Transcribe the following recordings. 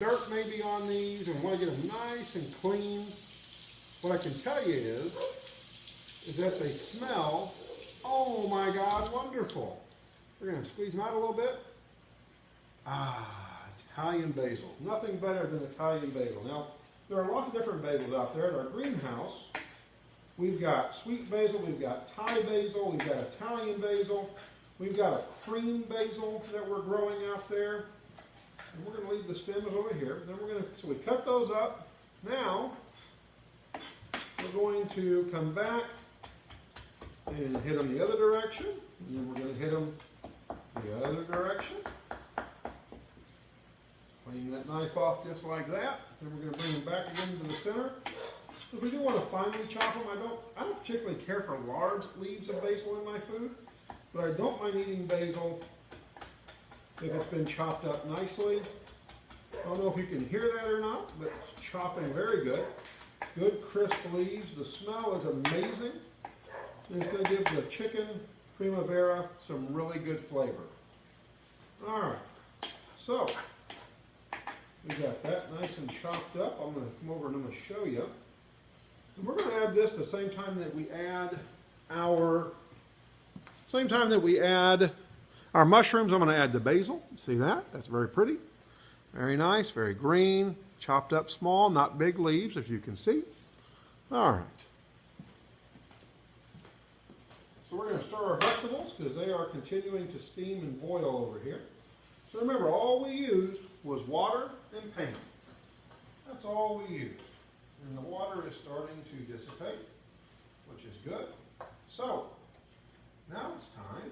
dirt maybe on these and want to get them nice and clean, what I can tell you is that they smell, oh my God, wonderful. We're going to squeeze them out a little bit. Ah, Italian basil. Nothing better than Italian basil. Now, there are lots of different basils out there. At our greenhouse, we've got sweet basil, we've got Thai basil, we've got Italian basil, we've got a cream basil that we're growing out there. And we're going to leave the stems over here. Then we're going to, so we cut those up. Now, we're going to come back and hit them the other direction. And then we're going to hit them the other direction. Clean that knife off just like that. Then we're going to bring them back again to the center. If we do want to finely chop them, I don't particularly care for large leaves of basil in my food, but I don't mind eating basil if it's been chopped up nicely. I don't know if you can hear that or not, but it's chopping very good. Good crisp leaves. The smell is amazing. And it's going to give the chicken Primavera some really good flavor. All right, so we got that nice and chopped up. I'm going to come over and I'm going to show you. And we're going to add this the same time that we add our mushrooms. I'm going to add the basil. See that? That's very pretty. Very nice, very green, chopped up small, not big leaves, as you can see. All right. So we're going to stir our vegetables because they are continuing to steam and boil over here. So remember, all we used was water and pan. That's all we used. And the water is starting to dissipate, which is good. So, now it's time,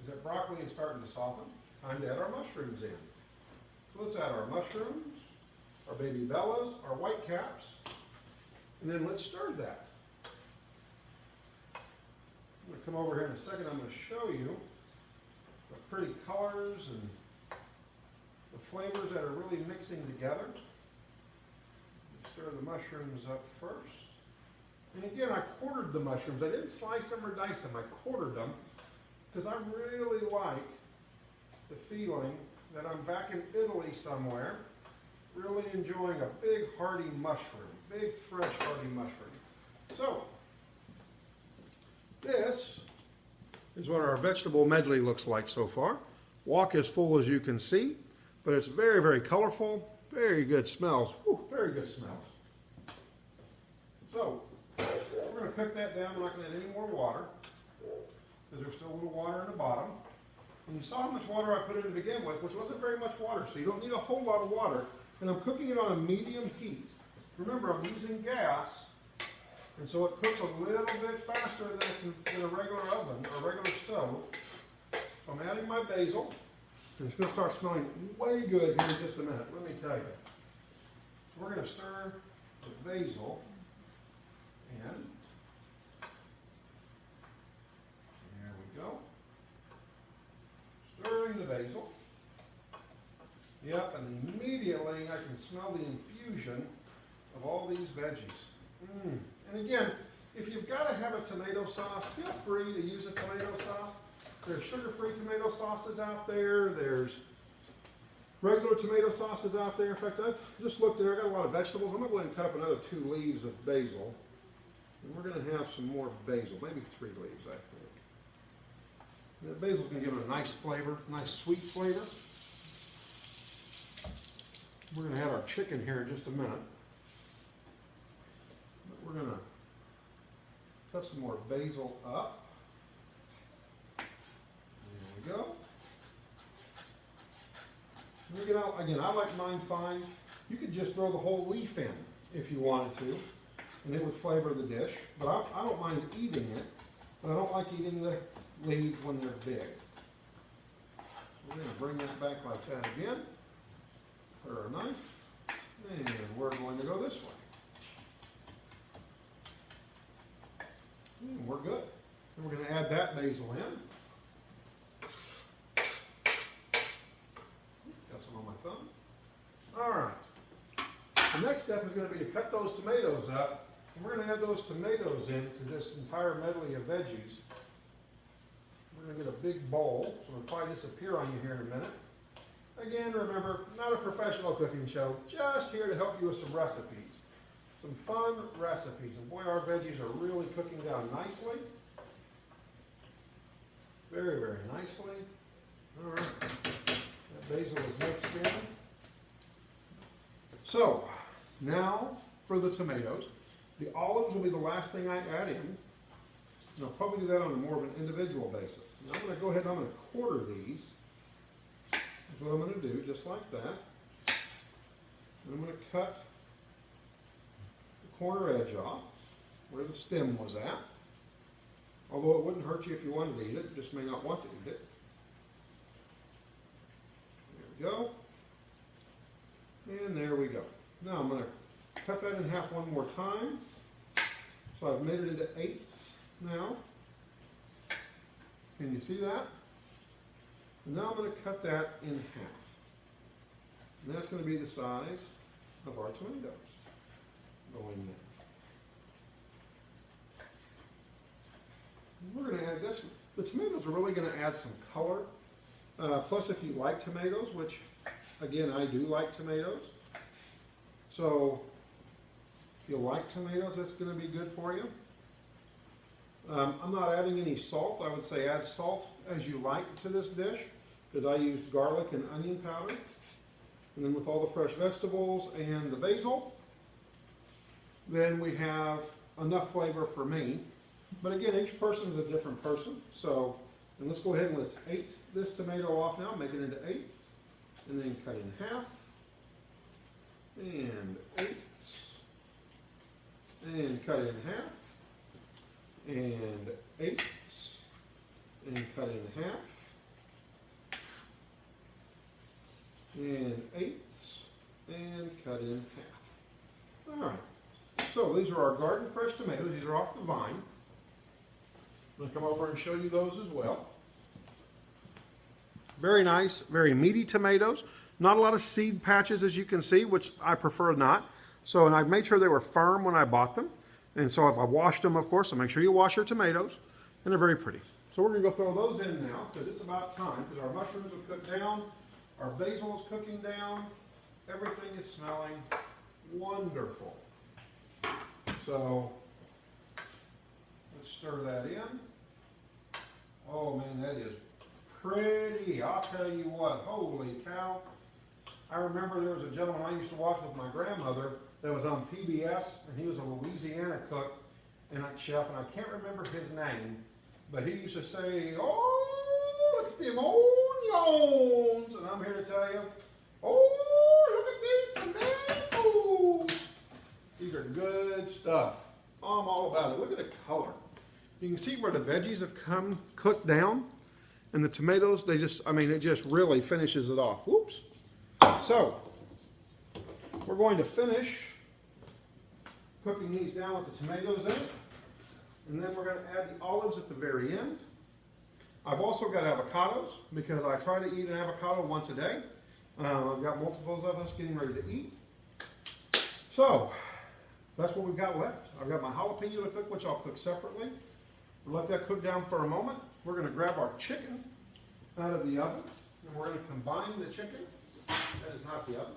is that broccoli is starting to soften, time to add our mushrooms in. So let's add our mushrooms, our baby bellas, our white caps, and then let's stir that. I'm going to come over here in a second. I'm going to show you the pretty colors and the flavors that are really mixing together. Stir the mushrooms up first. And again, I quartered the mushrooms. I didn't slice them or dice them. I quartered them because I really like the feeling that I'm back in Italy somewhere, really enjoying a big hearty mushroom, big fresh hearty mushroom. So, this is what our vegetable medley looks like so far. Wok as full as you can see, but it's very, very colorful, very good smells. Whew, very good smells. So, we're going to cook that down. I'm not going to add any more water because there's still a little water in the bottom. And you saw how much water I put in to begin with, which wasn't very much water, so you don't need a whole lot of water. And I'm cooking it on a medium heat. Remember, I'm using gas, and so it cooks a little bit faster than a regular oven or regular stove. So I'm adding my basil, and it's going to start smelling way good here in just a minute. Let me tell you. So we're going to stir the basil in. There we go. Stirring the basil. Yep, and immediately I can smell the infusion of all these veggies. And again, if you've got to have a tomato sauce, feel free to use a tomato sauce. There's sugar-free tomato sauces out there. There's regular tomato sauces out there. In fact, I've just looked there. I got a lot of vegetables. I'm going to go ahead and cut up another 2 leaves of basil. And we're going to have some more basil, maybe 3 leaves, I think. And the basil's going to give it a nice flavor, nice sweet flavor. We're going to have our chicken here in just a minute. But we're going to cut some more basil up. There we go. And again, I like mine fine. You could just throw the whole leaf in if you wanted to, and it would flavor the dish. But I don't mind eating it, but I don't like eating the leaves when they're big. We're going to bring that back like that again. Put our knife, and we're going to go this way. And we're good. And we're going to add that basil in. Got some on my thumb. All right. The next step is going to be to cut those tomatoes up. And we're going to add those tomatoes into this entire medley of veggies. We're going to get a big bowl, so it'll probably disappear on you here in a minute. Again, remember, not a professional cooking show, just here to help you with some recipes. Some fun recipes. And boy, our veggies are really cooking down nicely. Very, very nicely. All right. That basil is mixed in. So, now for the tomatoes. The olives will be the last thing I add in. And I'll probably do that on a more of an individual basis. Now I'm going to go ahead and I'm going to quarter these. That's what I'm going to do, just like that. And I'm going to cut the corner edge off, where the stem was at. Although it wouldn't hurt you if you wanted to eat it, you just may not want to eat it. There we go. And there we go. Now I'm going to cut that in half one more time. So I've made it into eighths now. Can you see that? And now I'm going to cut that in half. And that's going to be the size of our tomatoes going in. We're going to add this. The tomatoes are really going to add some color. Plus, if you like tomatoes, which, again, I do like tomatoes. So, if you like tomatoes, that's going to be good for you. I'm not adding any salt. I would say add salt as you like to this dish, because I used garlic and onion powder. And then with all the fresh vegetables and the basil, then we have enough flavor for me. But again, each person is a different person. So, and let's go ahead and let's eight this tomato off now, make it into eighths, and then cut in half, and eighths, and cut in half, and eighths, and cut in half, and eighths, and cut in half. All right, so these are our garden fresh tomatoes. These are off the vine. I'm going to come over and show you those as well. Very nice, very meaty tomatoes. Not a lot of seed patches, as you can see, which I prefer not. So, and I've made sure they were firm when I bought them. And so if I washed them, of course, so make sure you wash your tomatoes. And they're very pretty. So we're going to go throw those in now, because it's about time, because our mushrooms are cooked down, our basil is cooking down, everything is smelling wonderful. So, let's stir that in. Oh man, that is pretty. I'll tell you what, holy cow. I remember there was a gentleman I used to watch with my grandmother that was on PBS, and he was a Louisiana cook and a chef, and I can't remember his name, but he used to say, oh, look at them onions. And I'm here to tell you, oh, look at these tomatoes. These are good stuff. I'm all about it. Look at the color. You can see where the veggies have come cooked down, and the tomatoes, they just, I mean, it just really finishes it off. Whoops. So, we're going to finish cooking these down with the tomatoes in it, and then we're going to add the olives at the very end. I've also got avocados, because I try to eat an avocado once a day. I've got multiples of us getting ready to eat. So, that's what we've got left. I've got my jalapeno to cook, which I'll cook separately. We'll let that cook down for a moment. We're going to grab our chicken out of the oven, and we're going to combine the chicken. That is not the oven.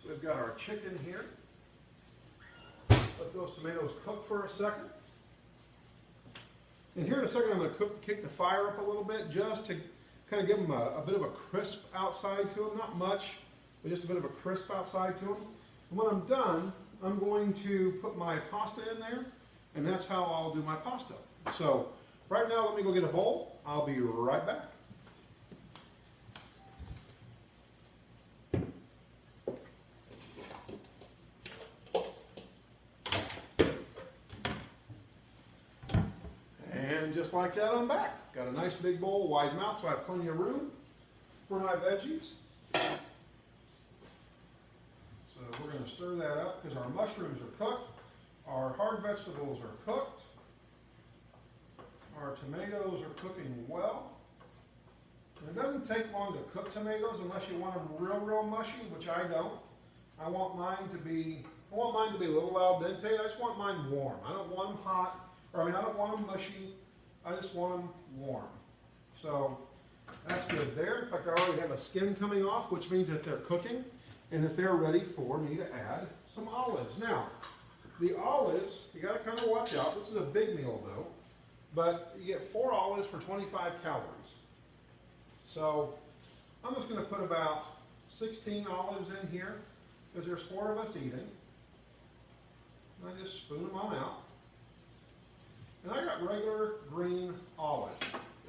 We've got our chicken here. Let those tomatoes cook for a second. And here in a second, I'm going to kick the fire up a little bit, just to kind of give them a bit of a crisp outside to them. Not much, but just a bit of a crisp outside to them. And when I'm done, I'm going to put my pasta in there, and that's how I'll do my pasta. So right now, let me go get a bowl. I'll be right back. And just like that, I'm back. Got a nice big bowl, wide mouth, so I have plenty of room for my veggies. So we're going to stir that up, because our mushrooms are cooked. Our hard vegetables are cooked. Our tomatoes are cooking well. And it doesn't take long to cook tomatoes unless you want them real mushy, which I don't. I want mine to be a little al dente. I just want mine warm. I don't want them hot, I don't want them mushy. I just want them warm. So That's good there. In fact, I already have a skin coming off, which means that they're cooking and that they're ready for me to add some olives. Now, the olives, you got to kind of watch out. This is a big meal though, but you get 4 olives for 25 calories. So I'm just going to put about 16 olives in here because there's 4 of us eating. And I just spoon them on out. And I got regular green olives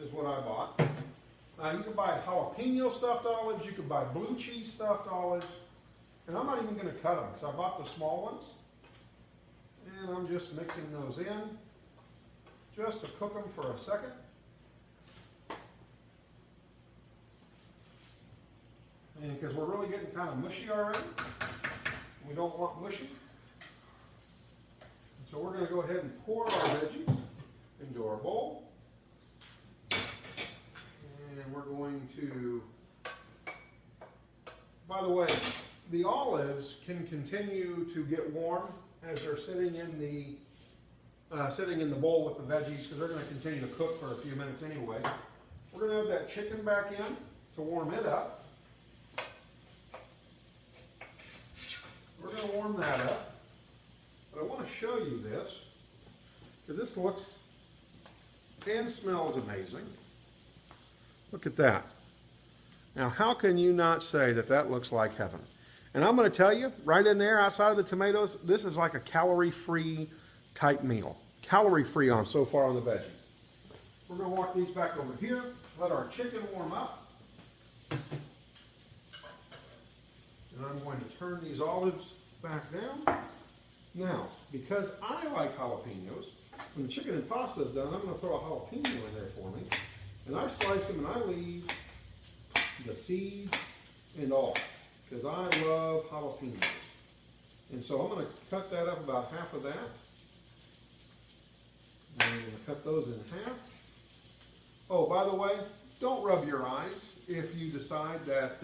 is what I bought. You can buy jalapeno stuffed olives, you can buy blue cheese stuffed olives, and I'm not even going to cut them because I bought the small ones. And I'm just mixing those in just to cook them for a second. And because we're really getting kind of mushy already, we don't want mushy. So we're going to go ahead and pour our veggies into our bowl. And we're going to, by the way, the olives can continue to get warm as they're sitting in the bowl with the veggies because they're going to continue to cook for a few minutes anyway. We're going to have that chicken back in to warm it up. We're going to warm that up. But I want to show you this because this looks and smells amazing. Look at that. Now, how can you not say that that looks like heaven? And I'm going to tell you, right in there, outside of the tomatoes, this is like a calorie-free type meal. Calorie-free on so far on the veggies. We're going to walk these back over here, let our chicken warm up. And I'm going to turn these olives back down. Now, because I like jalapenos, when the chicken and pasta is done, I'm going to throw a jalapeno in there for me. And I slice them and I leave the seeds and all, because I love jalapenos. And so I'm going to cut that up about half of that. And I'm going to cut those in half. Oh, by the way, don't rub your eyes if you decide that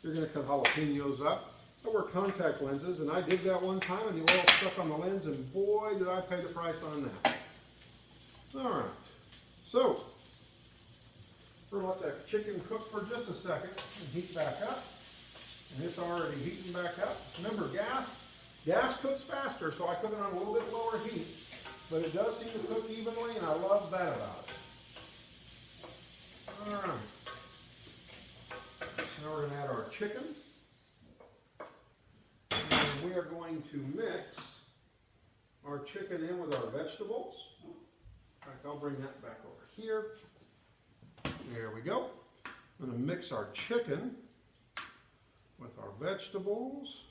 you're going to cut jalapenos up. I wear contact lenses, and I did that one time, and the oil stuck on the lens, and boy, did I pay the price on that. All right, so we're going to let that chicken cook for just a second and heat back up. And it's already heating back up. Remember, gas cooks faster, so I cook it on a little bit lower heat, but it does seem to cook evenly, and I love that about it. All right, now we're going to add our chicken. And we are going to mix our chicken in with our vegetables. In fact, I'll bring that back over here. There we go. I'm going to mix our chicken with our vegetables.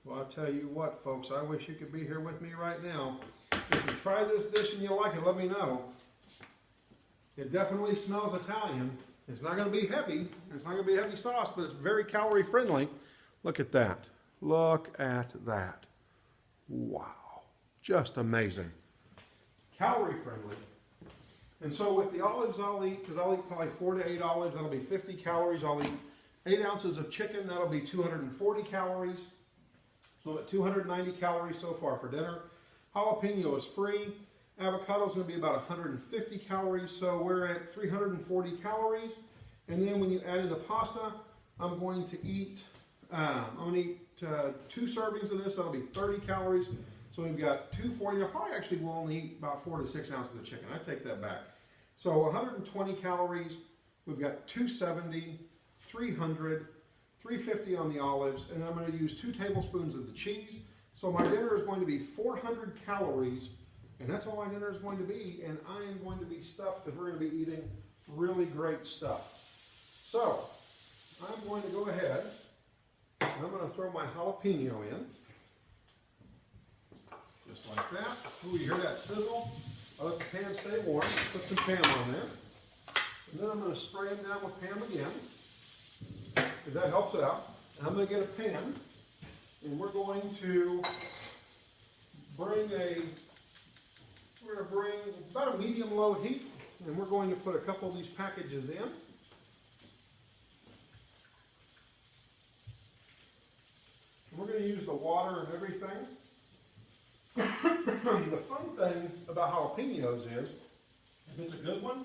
Well, I'll tell you what, folks, I wish you could be here with me right now. If you try this dish and you like it, let me know. It definitely smells Italian. It's not going to be heavy. It's not going to be heavy sauce, but it's very calorie friendly. Look at that. Look at that. Wow. Just amazing. Calorie friendly. And so with the olives I'll eat, because I'll eat probably 4 to 8 olives, that'll be 50 calories. I'll eat 8 ounces of chicken, that'll be 240 calories. So I'm at 290 calories so far for dinner. Jalapeno is free. Avocado is going to be about 150 calories, so we're at 340 calories. And then when you add in the pasta, I'm going to eat 2 servings of this. That'll be 30 calories. So we've got 240. I probably actually will only eat about 4 to 6 ounces of chicken. I take that back. So 120 calories. We've got 270, 300, 350 on the olives, and then I'm going to use 2 tablespoons of the cheese. So my dinner is going to be 400 calories. And that's all my dinner is going to be, and I am going to be stuffed because we're going to be eating really great stuff. So, I'm going to go ahead, and I'm going to throw my jalapeno in, just like that. Ooh, you hear that sizzle? I'll let the pan stay warm, put some Pam on there. And then I'm going to spray them down with Pam again, because that helps it out. And I'm going to get a pan, and we're going to bring about a medium-low heat, and we're going to put a couple of these packages in. And we're going to use the water and everything. The fun thing about jalapenos is If it's a good one,